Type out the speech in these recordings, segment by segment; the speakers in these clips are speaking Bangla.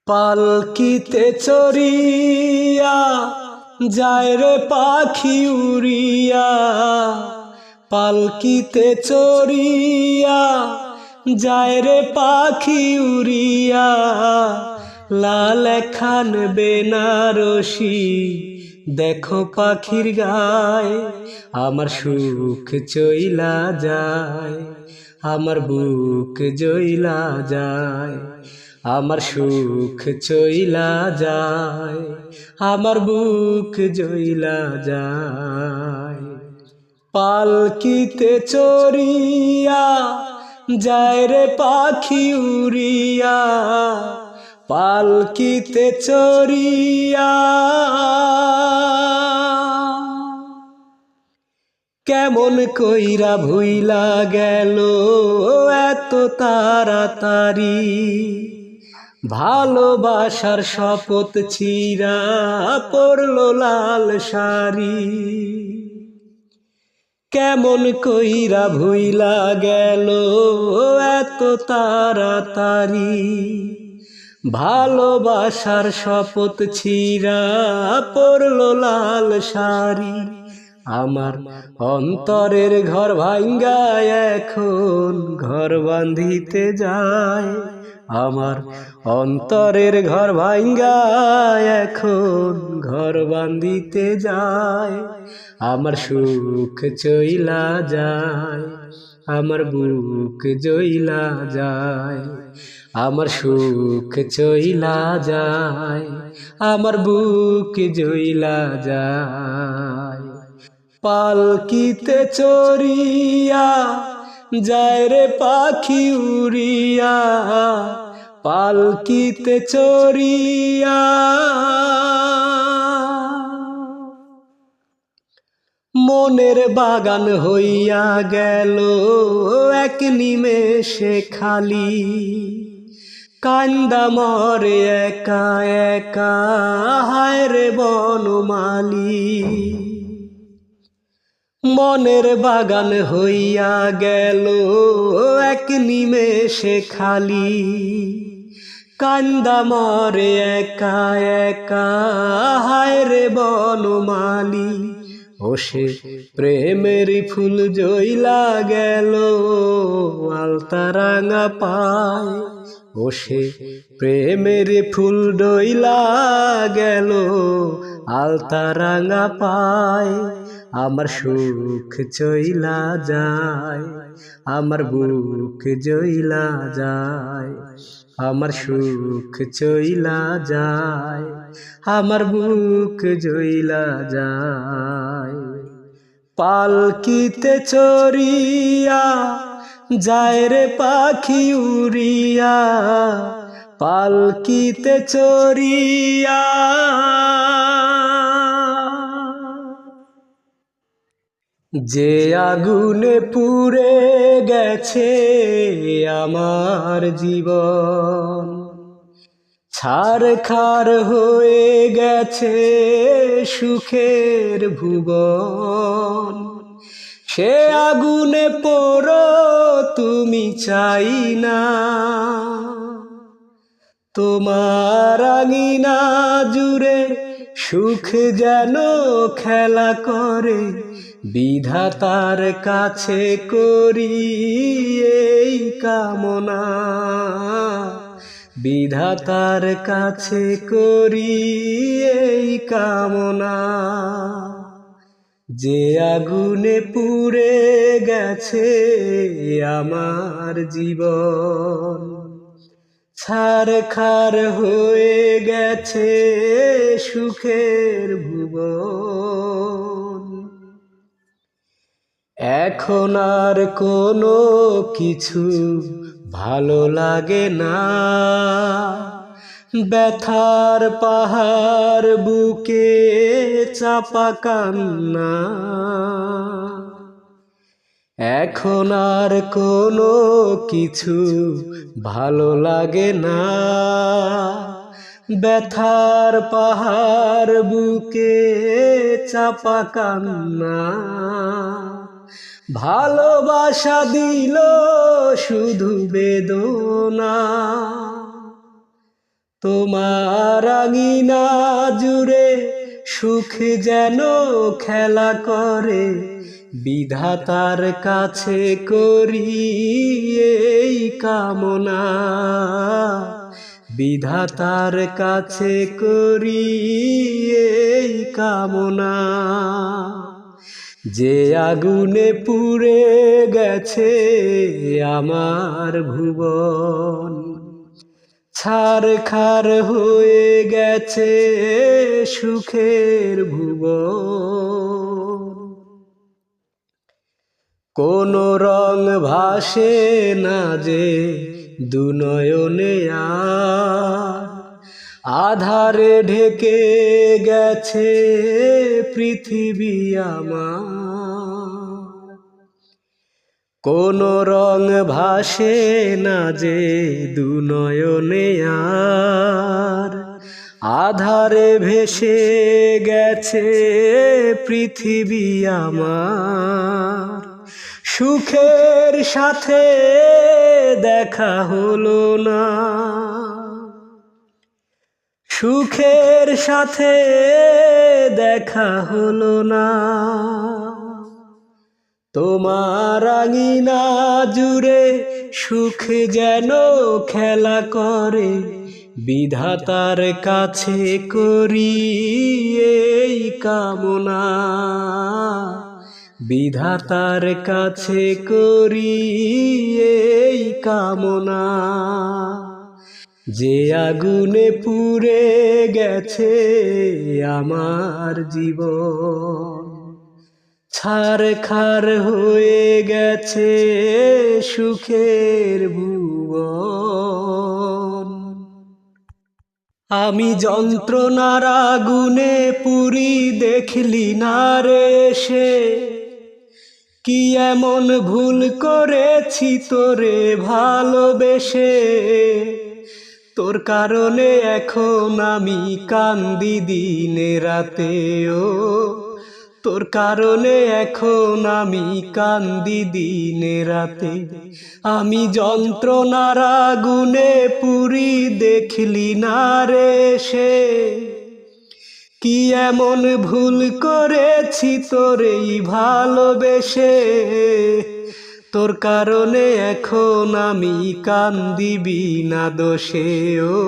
পালকিতে চড়িয়া যায় রে পাখি উড়িয়া, পালকিতে চড়িয়া যায় রে পাখি উড়িয়া, লাল খান বেনারসি দেখো পাখির গায়। আমার সুখ চইলা যায়, আমার বুক জইলা যায়, আমার সুখ চইলা যায়, আমার বুক জইলা যায়। পালকিতে চড়িয়া যায় রে পাখি উড়িয়া, পালকিতে চড়িয়া। কেমন কইরা ভুইলা গেল এত তাড়াতাড়ি, ভালোবাসার শপথ ছিঁড়া পড়লো লাল শাড়ি। কেমন কইরা ভুইলা গেল এত তাড়াতাড়ি, ভালোবাসার শপথ ছিঁড়া পড়লো লাল শাড়ি। আমার অন্তরের ঘর ভাঙ্গা এখন ঘর বাঁধিতে যায়, আমার অন্তরের ঘর ভাঙ্গা এখন ঘর বাঁধিতে যায়। আমার সুখ চইলা যায়, আমার বুক জইলা যায়, আমার সুখ চইলা যায়, আমার বুক জইলা যায়। পালকিতে চড়িয়া যায় রে পাখি উড়িয়া, পালকিতে চড়িয়া। মনের বাগান হইয়া গেল এক নিমেষে খালি, কান্দা মরে একা একা হায় রে বনমালী। মনের বাগান হইয়া গেল এক নিমেষে খালি, কান্দা মরে একা একা হায় রে বনমালী। ও সে প্রেমের ফুল জইলা গেল আলতা রাঙা পায়, ও সে প্রেমের ফুল ডইলা গেল আলতা রাঙা পায়। আমার সুখ চইলা যায়, আমার বুক জইলা যায়, আমার সুখ চইলা যায়, আমার বুক জইলা যায়। পালকিতে চড়িয়া যায় রে পাখি উড়িয়া, পালকিতে চড়িয়া। যে আগুনে পুড়ে গেছে আমার জীবন, ছারখার হয়ে গেছে সুখের ভুবন, সে আগুনে পোড়ো তুমি চাই না, তোমার আঙিনা জুড়ে সুখ যেন খেলা করে। বিধাতার কাছে করি এই কামনা, বিধাতার কাছে করি এই কামনা। যে আগুনে পুড়ে গেছে আমার জীবন, ছারখার হয়ে গেছে সুখের ভুবন। এখন আর কোনো কিছু ভালো লাগে না, ব্যথার পাহাড় বুকে চাপা কান্না। এখন আর কোনো কিছু ভালো লাগে না, ব্যথার পাহাড় বুকে চাপা কান্না। ভালোবাসা দিল শুধু বেদনা, তোমার আঙিনা জুড়ে সুখ যেন খেলা করে, বিধাতার কাছে করি এই কামনা, বিধাতার কাছে করি এই কামনা। যে আগুনে পুড়ে গেছে আমার ভুবন, ছারখার হয়ে গেছে সুখের ভুবন। কোন রং ভাসে না যে দুনয়নে আর, আধারে ঢেকে গেছে পৃথিবী আমার। কোন রং ভাসে না যে দুনয়নে আর, আধারে ভেসে গেছে পৃথিবী আমার। সুখের সাথে দেখা হলো না, সুখের সাথে দেখা হলো না। তোমার আঙিনা জুড়ে সুখ যেন খেলা করে, বিধাতার কাছে করি এই কামনা, বিধাতার কাছে করি এই কামনা। যে আগুনে পুড়ে গেছে আমার জীবন, ছারখার হয়ে গেছে সুখের ভুবন। আমি যন্ত্রণার আগুনে পুরি দেখলি না রে সে, কি এমন ভুল করেছি তোরে ভালোবেসে। তোর কারণে এখন আমি কান্দি দিনে রাতে, ও তোর কারণে এখন আমি কান্দি দিনে রাতে। আমি যন্ত্রণার আগুনে পুরি দেখলি না রে সে, কি এমন ভুল করেছি তোরেই ভালোবেসে। তোর কারণে এখন আমি কান্দি বিনা দোষে, ও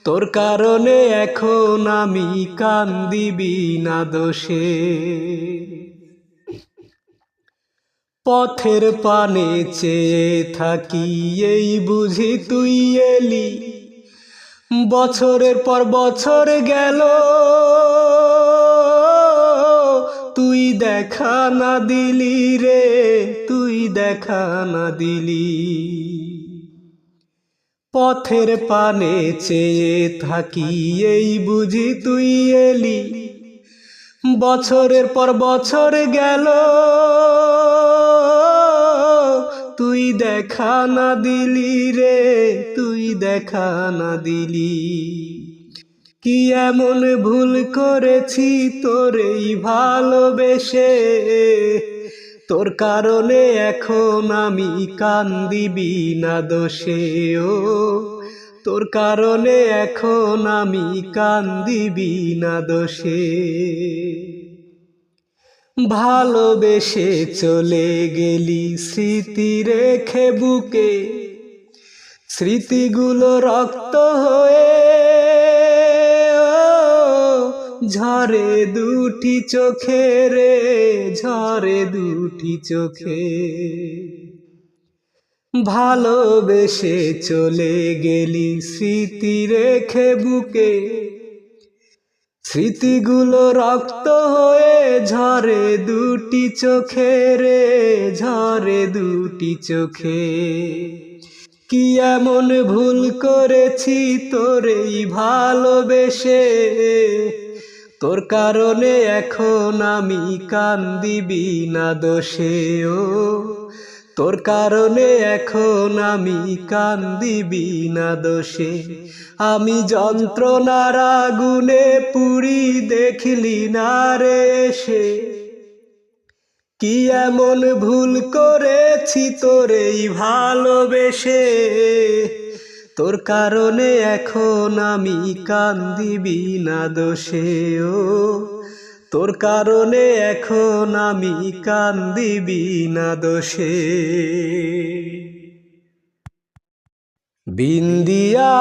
তোর কারণে এখন আমি কান্দি বিনা দোষে। পথের পানে চেয়ে থাকি এই বুঝি তুই এলি, বছরের পর বছর গেল তুই দেখা না দিলি রে, তুই দেখা না দিলি। পথের পানে চেয়ে থাকি এই বুঝি তুই এলি, বছরের পর বছর গেল তুই দেখা না দিলি রে, তুই দেখা না দিলি। কি এমন ভুল করেছি তোরেই ভালোবেসে, তোর কারণে এখন আমি কান্দি বিনা দোষে, ও তোর কারণে এখন আমি কান্দি বিনা দোষে। ভালোবেসে চলে গেলি স্মৃতি রেখে বুকে, স্মৃতিগুলো রক্ত হয়ে ঝরে দুটি চোখে রে, ঝরে দুটি চোখে। ভালোবেসে চলে গেলি স্মৃতি রেখে বুকে, স্মৃতিগুলো রক্ত হয়ে ঝরে দুটি চোখে রে, ঝরে দুটি চোখে। কি এমন ভুল করেছি তোরেই ভালোবেসে, তোর কারণে এখন আমি কান্দি বিনা দোষে, ও তোর কারণে এখন আমি কান্দি বিনা দোষে। আমি যন্ত্রণার আগুনে পুরি দেখলি না রে সে, কি এমন ভুল করেছি তোরেই ভালোবেসে। তোর কারণে এখন আমি কান্দি বিনা দোষে ও তোর কারণে এখন আমি কান্দি বিনা দোষে বিন্দিয়া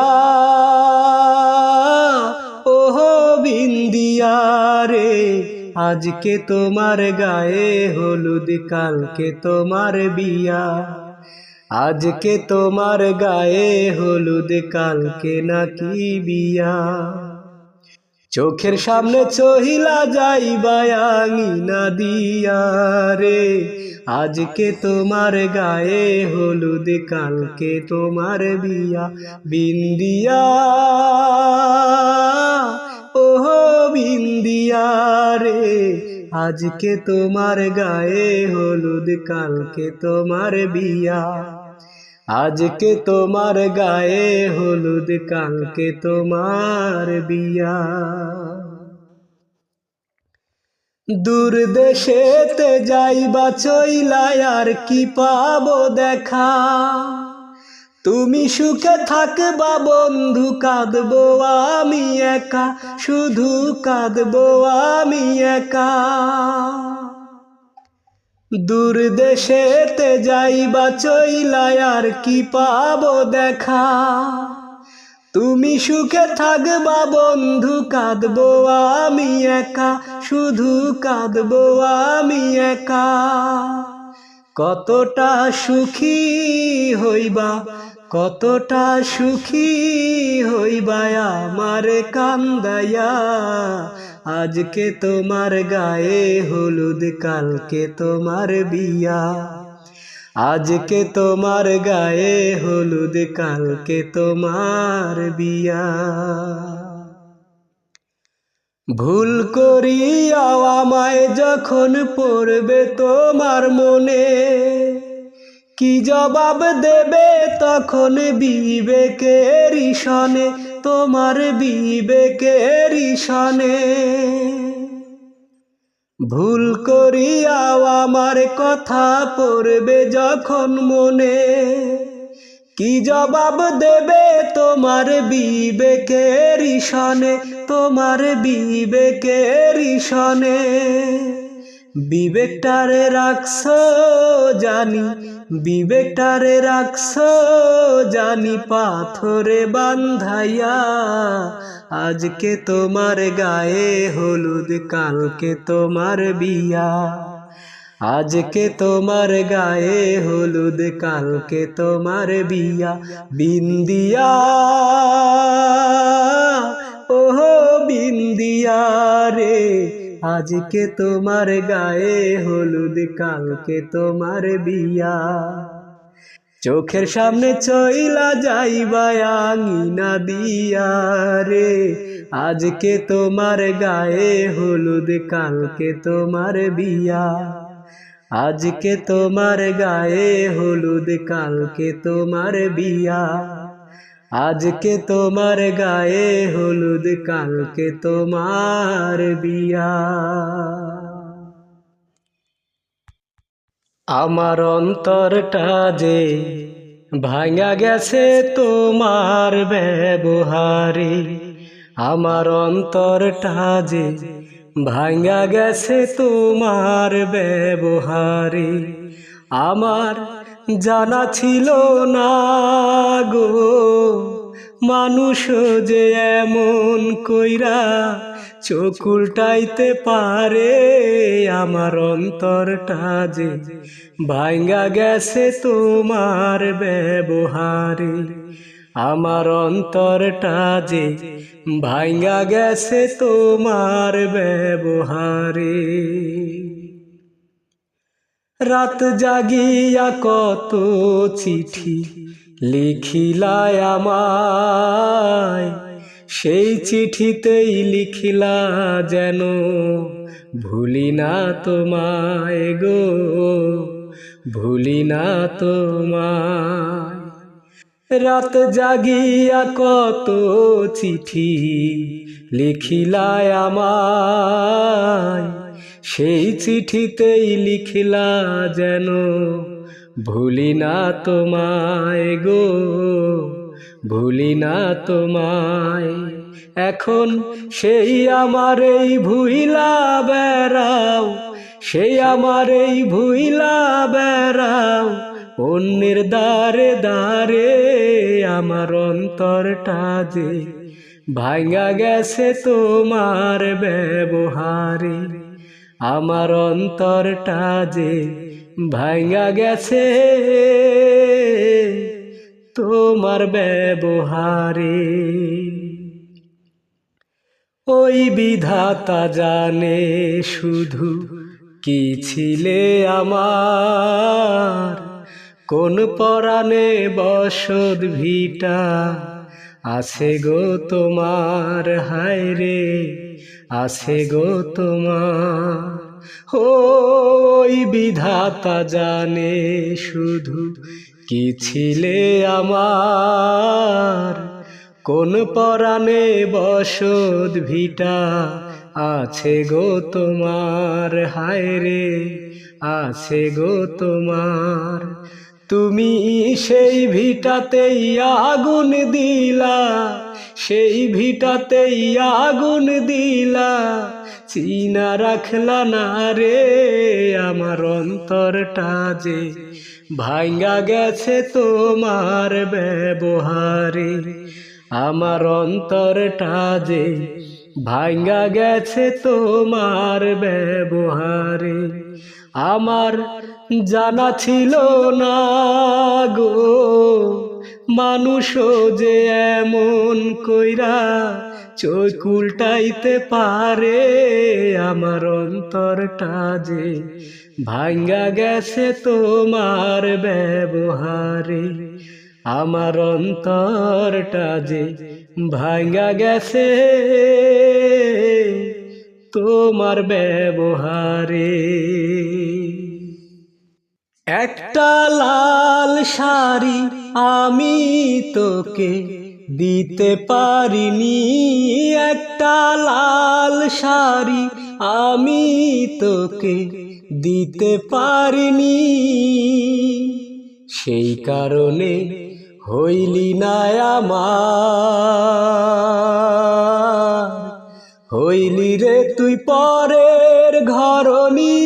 ওহো বিন্দিয়া রে আজকে তোমার গায়ে হলুদ কালকে তোমার বিয়া আজকে তোমার গায়ে হলুদ কালকে নাকি বিয়া চোখের সামনে চহিলা যাইবা আঙিনা দিয়া রে আজকে তোমার গায়ে হলুদ কালকে তোমার বিয়া বিন্দিয়া ওহো বিন্দিয়া রে আজকে তোমার গায়ে হলুদ কালকে তোমার বিয়া আজকে তোমার গায়ে হলুদ কালকে তোমার বিয়া দূর দেশেতে যাইবা চইলা আর কি পাবো দেখা তুমি সুখে থাকবা বন্ধু কাঁদবো আমি একা শুধু কাঁদবো আমি একা দূর দেশেতে যাইবা চইলা আর কি পাবো দেখা তুমি সুখে থাকবা বন্ধু কাঁদবো আমি একা শুধু কাঁদবো আমি একা কতটা সুখী হইবা কতটা সুখী হইবা আমারে কান্দাইয়া আজকে তোমার গায়ে হলুদ কালকে তোমার বিয়া আজকে তোমার গায়ে হলুদ কালকে তোমার বিয়া ভুল করিয়াও আমায় যখন পড়বে তোমার মনে কি জবাব দেবে তখন বিবেকের সনে তোমার বিবেকের সনে ভুল করিয়াও আমার কথা পড়বে যখন মনে কি জবাব দেবে তোমার বিবেকের সনে তোমার বিবেকের সনে বিবেকটারে রাখছো জানি বিবেকটারে রাখছো জানি পাথরে বান্ধাইয়া আজকে তোমার গায়ে হলুদ কালকে তোমার বিয়া আজকে তোমার গায়ে হলুদ কালকে তোমার বিয়া বিন্দিয়া ওহো বিন্দিয়া রে আজকে তোমার গায়ে হলুদ কালকে তোমার বিয়া চোখের সামনে চইলা যাইবা আঙিনা দিয়া রে আজকে তোমার গায়ে হলুদ কালকে তোমার বিয়া আজকে তোমার গায়ে হলুদ কালকে তোমার বিয়া আজকে তোমার গায়ে হলুদ কালকে তোমার বিয়া আমার অন্তরটা যে ভাঙা গেছে তোমার ব্যবহারে আমার অন্তরটা যে ভাঙা গেছে তোমার ব্যবহারে আমার জানা ছিল না গো মানুষ যে এমন কইরা চোখ উল্টাইতে পারে আমার অন্তরটা যে ভাঙা গেছে তোমার ব্যবহারে আমার অন্তরটা যে ভাঙা গেছে তোমার ব্যবহারে রাত জাগিয়া কত চিঠি লিখিলাই আমায় সেই চিঠিতেই লিখিলা যেন ভুলি না তোমায় গো ভুলি না তোমায় রাত জাগিয়া কত চিঠি লিখিলাই আমায় সেই চিঠিতেই লিখিলা যেন ভুলি না তোমায় গো ভুলি না তোমায়। এখন সেই আমার এই ভুইলা বেড়াও, সেই আমার এই ভুইলা বেড়াও, অন্যের দ্বারে দ্বারে আমার অন্তরটা যে ভাঙা গেছে তোমার ব্যবহারে। আমার অন্তরটা যে ভাঙা গেছে তোমার ব্যবহারে। ওই বিধাতা জানে শুধু কি ছিলে আমার, কোন পরাণে বসত ভিটা আছে গো তোমার, হায় রে আছে গো তোমার। ওই বিধাতা জানে শুধু কি ছিলে আমার, কোন পরাণে বসত ভিটা আছে গো তোমার, হায় রে আছে গো তোমার। তুমি সেই ভিটাতেই আগুন দিলা, সেই ভিটাতেই আগুন দিলা, চিনা রাখলা না রে আমার অন্তরটা যে ভাঙা গেছে তোমার ব্যবহারে। আমার অন্তরটা যে ভাঙা গেছে তোমার ব্যবহারে। আমার জানা ছিল না গো মানুষও যে এমন কইরা চোখ উল্টাইতে পারে। আমার অন্তরটা যে ভাঙা গেছে তোমার ব্যবহারে। আমার অন্তরটা যে ভাঙা গেছে তোমার ব্যবহারে। একটা লাল শাড়ি আমি তোকে দিতে পারিনি, একটা লাল শাড়ি আমি তোকে দিতে পারিনি, সেই কারণে হইলি না আমার, হইলি রে তুই পরের ঘরনি।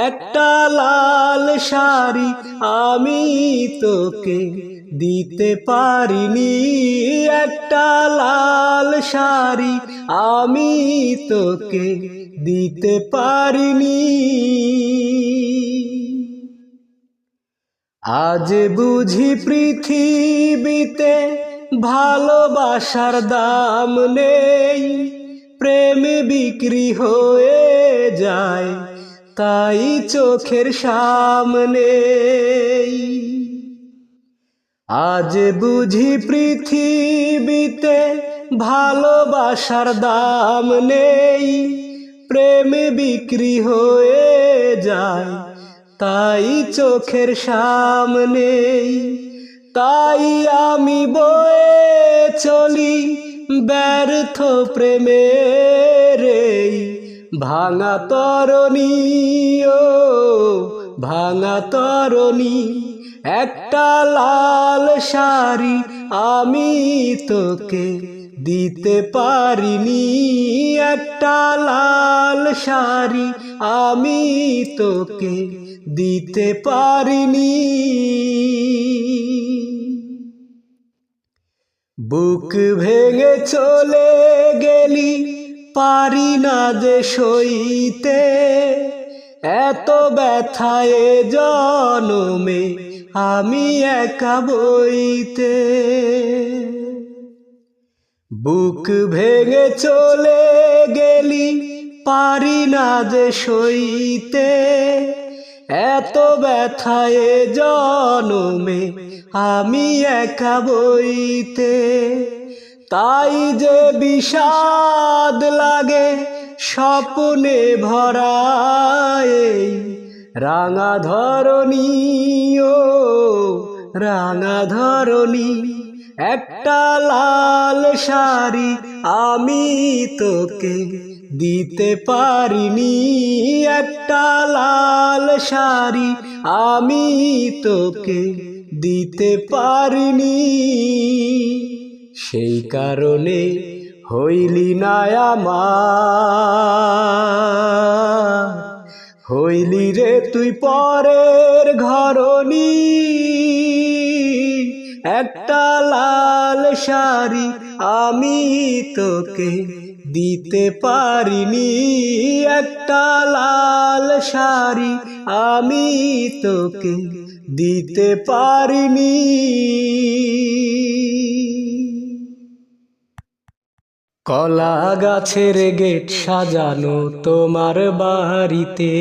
একটা লাল শাড়ি আমি তোকে দিতে পারিনি, একটা লাল শাড়ি আমি তোকে দিতে পারিনি। আজ বুঝি পৃথিবীতে ভালোবাসার দাম নেই, প্রেম বিক্রি হয়ে যায় তাই চোখের সামনে। আজ বুঝি পৃথিবীতে ভালোবাসার দাম নেই, প্রেম বিক্রি হয়ে যায় তাই চোখের সামনে। তাই আমি বয়ে চলি ব্যর্থ প্রেমের ভাঙা তরণী, ও ভাঙা তরণী। একটা লাল শাড়ি আমি তোকে দিতে পারিনি, একটা লাল শাড়ি আমি তোকে দিতে পারিনি। বুক ভেঙে চলে গেলি পারি না যে সইতে, এত ব্যথায় জনমে আমি একা বইতে। বুক ভেঙে চলে গেলি পারি না যে সইতে, এত ব্যথায় জনমে আমি একা বইতে। তাই যে বিষাদ লাগে স্বপ্নে ভরায় রাঙা ধরণী, ও রাঙা ধরণী। একটা লাল শাড়ি আমি তোকে দিতে পারিনি, একটা লাল শাড়ি আমি তোকে দিতে পারিনি, সেই কারণে হইলি না আমার। হইলি রে তুই পরের ঘরনি, একটা লাল শাড়ি আমি তোকে দিতে পারিনি, একটা লাল শাড়ি আমি তোকে দিতে পারিনি। কলা গাছের গেট সাজানো তোমার বাড়িতে,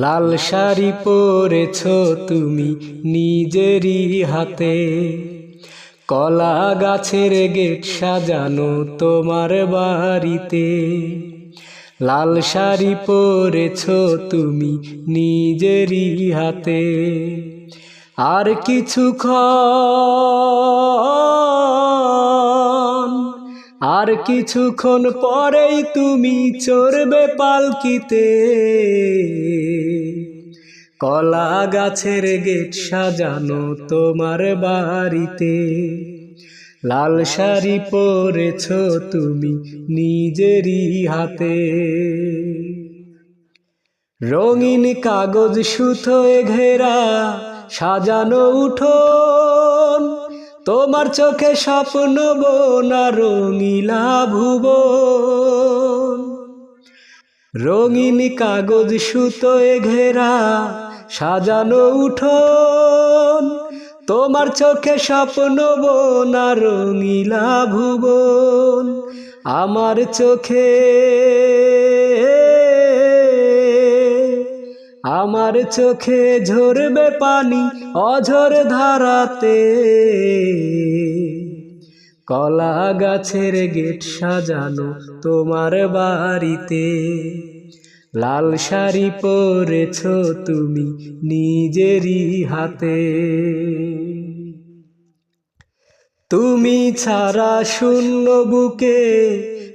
লাল শাড়ি পরেছ তুমি নিজেরই হাতে। কলা গাছের গেট সাজানো তোমার বাড়িতে, লাল শাড়ি পরেছ তুমি নিজেরই হাতে। আর কিছুক্ষণ পরেই তুমি চড়বে পালকিতে। কলা গাছের গেট সাজানো তোমার বাড়িতে, লাল শাড়ি পরেছ তুমি নিজেরই হাতে। রঙিন কাগজ সুতোয় ঘেরা সাজানো উঠোন, তোমার চোখে স্বপ্ন বোনা রঙিলা ভুবন। রঙিন কাগজ সুতোয় ঘেরা সাজানো উঠোন, তোমার চোখে স্বপ্ন বোনা রঙিলা ভুবন। আমার চোখে ঝরবে পানি অঝর ধারাতে। কলা গাছের গেট সাজানো তোমার বাড়িতে, লাল শাড়ি পরেছ তুমি নিজেরই হাতে। তুমি ছাড়া শূন্য বুকে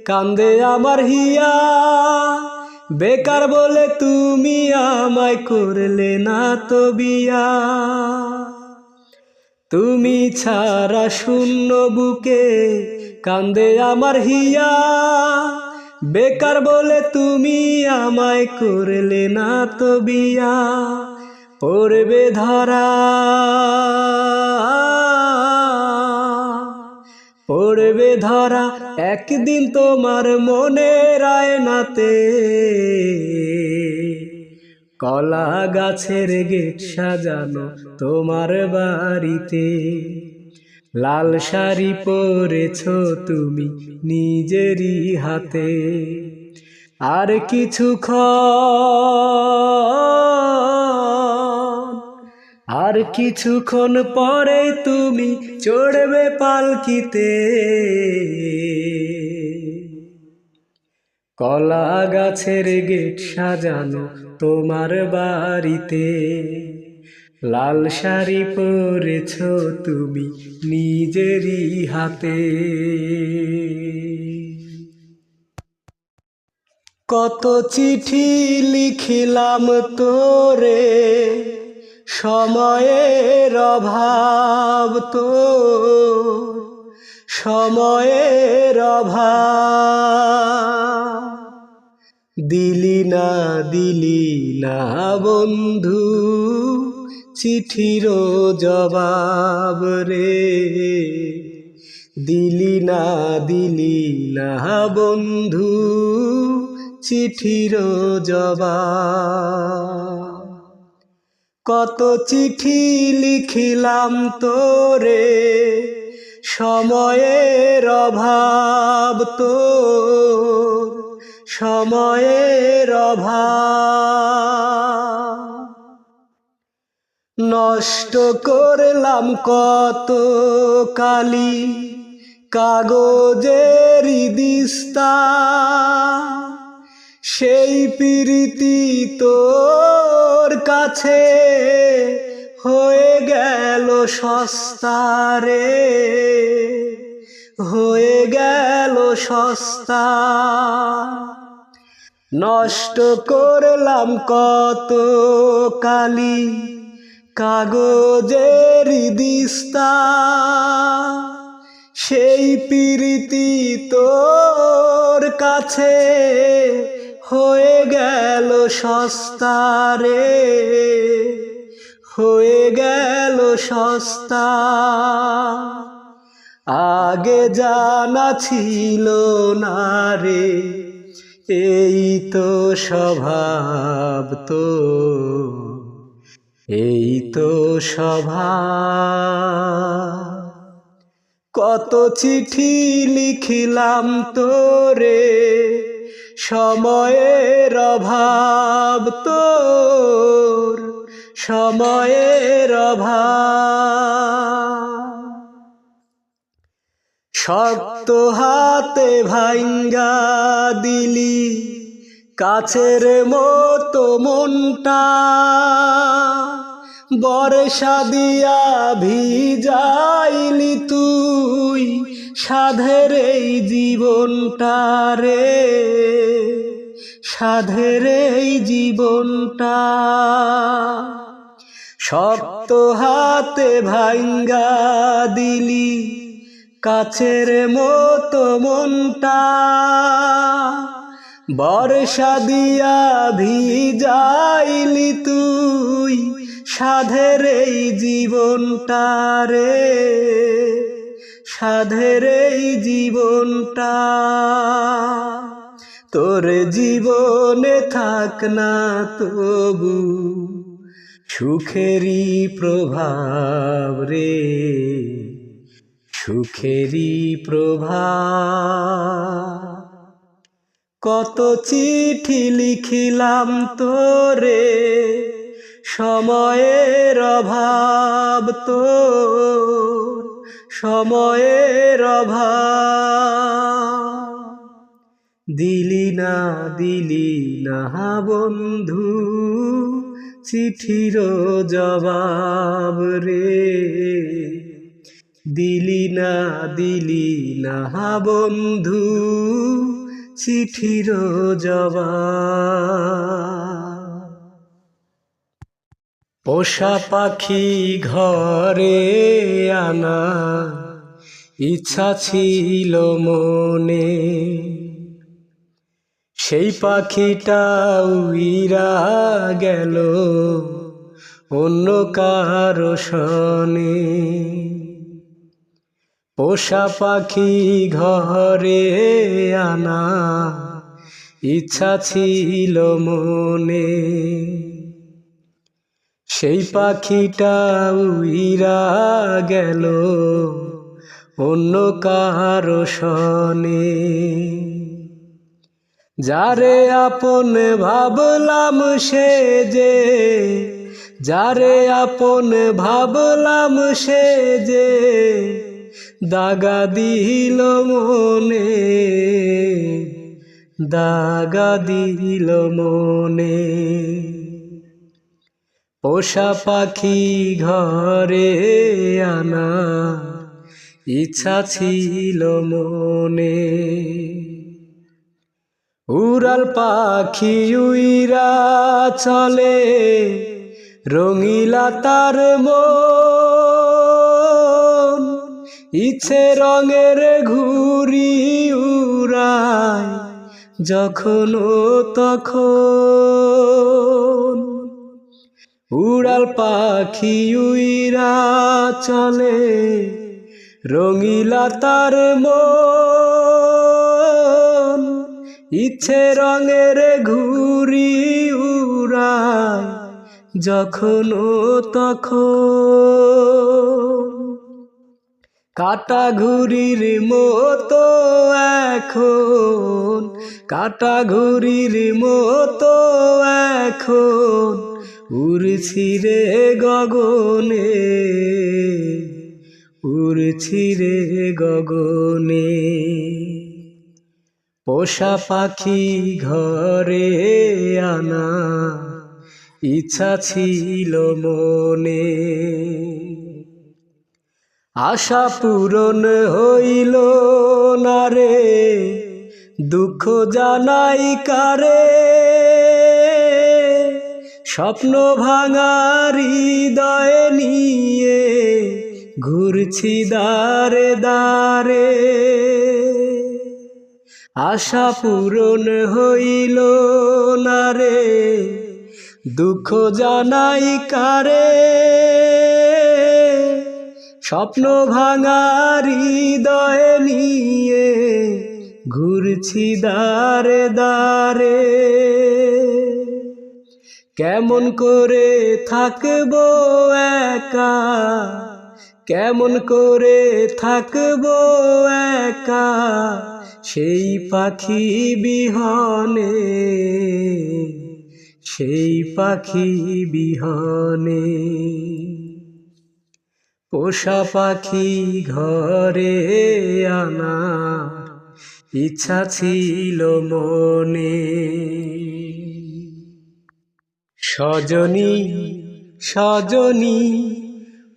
কান্দে আমার হিয়া, বেকার বলে তুমি আমায় করলে না তো বিয়া। তুমি ছাড়া শূন্য বুকে কান্দে আমার হিয়া, বেকার বলে তুমি আমায় করলে না তো বিয়া। পড়বে ধরা একদিন তোমার মনের আয়নাতে। কলা গাছের গেট সাজানো তোমার বাড়িতে, লাল শাড়ি পরেছ তুমি নিজেরই হাতে। আর কিছুক্ষণ পরে তুমি চড়বে পালকিতে। কলা গাছের গেট সাজানো তোমার বাড়িতে, লাল শাড়ি পরেছ তুমি নিজেরই হাতে। কত চিঠি লিখিলাম তোরে, সময়ের অভাব তো, সময়ের অভাব। দিলি না বন্ধু চিঠির জবাব রে। দিলি না বন্ধু চিঠির জবাব। কত চিঠি লিখিলাম তোরে, সময়ের অভাব তো, সময়ের অভাব। নষ্ট করলাম কত কালি কাগজের দিস্তা, সেই প্রীতি তোর কাছে হয়ে গেল সস্তা রে, হয়ে গেল সস্তা। নষ্ট করলাম কত কালি কাগজের দিস্তা সেই প্রীতি তোর কাছে হয়ে গেল সস্তা রে, হয়ে গেল সস্তা। আগে জানা ছিল না রে, এই তো স্বভাব তো, এই তো স্বভাব। কত চিঠি লিখিলাম তোরে, সময়ের অভাব তোর, সময়ের অভাব। শক্ত হাতে ভাঙ্গা দিলি কাছের মতো মনটা, বর্ষা দিয়া ভিজাইলি তুই সাধের এই জীবনটা রে, সাধের এই জীবনটা। শক্ত হাতে ভাঙ্গা দিলি কাছের মতো মনটা, বর্ষা দিয়া ভিজাইলি তুই সাধের এই জীবনটা রে, সাধের এই জীবনটা। তোর জীবনে থাক না তবু সুখেরই প্রভাব রে, সুখেরই প্রভাব। কত চিঠি লিখিলাম তোরে, সময়ের অভাব তোর, সময়ের অভাব। দিলি না বন্ধু চিঠির জবাব রে, দিলি না বন্ধু চিঠির জবাব। পোষা পাখি ঘরে আনা ইচ্ছা ছিল মনে, সেই পাখিটা উইরা গেল অন্য কারো শনে। পোষা পাখি ঘরে আনা ইচ্ছা ছিল মনে, সেই পাখিটা উইরা গেল অন্য কারো শনে। যারে আপন ভাবলাম সে যে, যারে আপন ভাবলাম সে যে দাগা দিল মনে, দাগা দিল মনে। পোষা পাখি ঘরে আনা ইচ্ছা ছিল মনে, উড়াল পাখি উইরা চলে রঙিলা তার মন, ইচ্ছে রঙের ঘুরি উড়ায় যখন তখন। উড়াল পাখি উইরা চলে রঙিলা তার মন, ইচ্ছে রঙের ঘুরি উড়ায় যখন তখন। কাটা ঘুরির মতো এখন, কাটা ঘুরির মতো এখন উড়ছি রে গগনে, উড়ছি রে গগনে। পোষা পাখি ঘরে আনা ইচ্ছা ছিল মনে, আশা পূরণ হইল না রে, দুঃখ জানাই কারে। স্বপ্ন ভাঙা হৃদয় নিয়ে ঘুরছি দারে দারে, আশা পূরণ হইল না রে, দুঃখ জানাই কারে। স্বপ্ন ভাঙা হৃদয় নিয়ে ঘুরছি দারে দারে, কেমন করে থাকবো একা, কেমন করে থাকবো একা, সেই পাখি বিহনে, সেই পাখি বিহনে। পোষা পাখি ঘরে আনার ইচ্ছা ছিল মনে। সজনী সজনী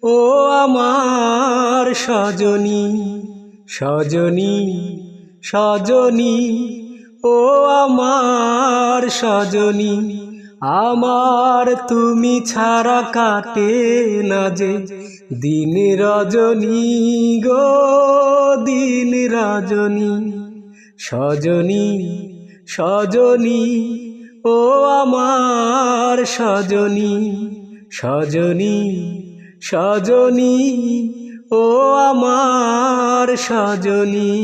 ও আমার সজনী, সজনী সজনী ও আমার সজনী, আমার তুমি ছাড়া কাটে না যে দিন রজনী গো, দিন রজনী। সজনী সজনী ও আমার সজনী, সজনী সজনী ও আমার সজনী।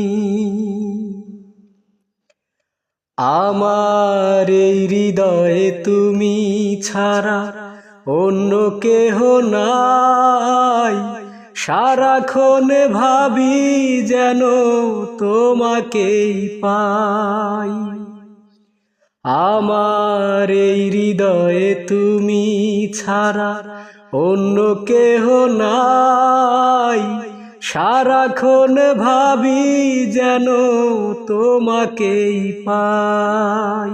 আমার এই হৃদয়ে তুমি ছাড়া অন্য কেহ নাই, সারাক্ষণ ভাবি যেন তোমাকেই পাই। আমার এই হৃদয়ে তুমি ছাড়া অন্য কেহ নাই, সারাক্ষণ ভাবি যেন তোমাকেই পাই।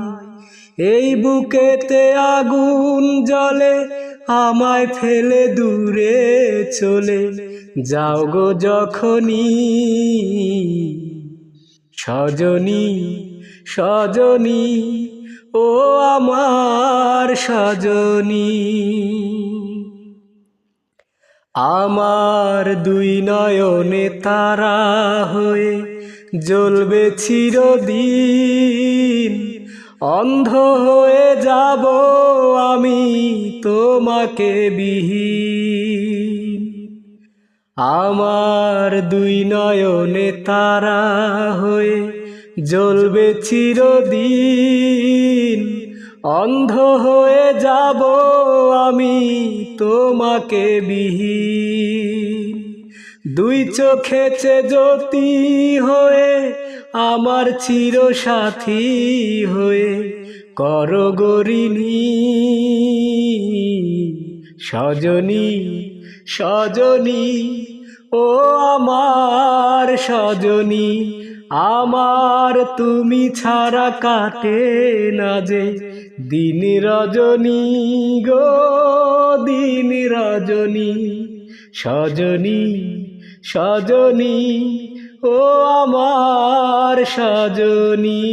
এই বুকেতে আগুন জ্বলে, আমায় ফেলে দূরে চলে যাও গো যখনই। সজনী সজনী ও আমার সজনী, আমার দুই নয়নে তারা হয়ে জ্বলবে চিরদিন, অন্ধ হয়ে যাব আমি তোমাকে বিহীন। আমার দুই নয়নে তারা হয়ে জ্বলবে চিরদিন, অন্ধ হয়ে যাব আমি তোমাকে বিহীন। দুই চোখেতে জ্যোতি হয়ে আমার চির সাথী হয়ে করো গরিনী। সজনী সজনী ও আমার সজনী, আমার তুমি ছাড়া কাটে না যে দিন রজনী গো, দিন রজনী। সজনী সজনী ও আমার সজনী।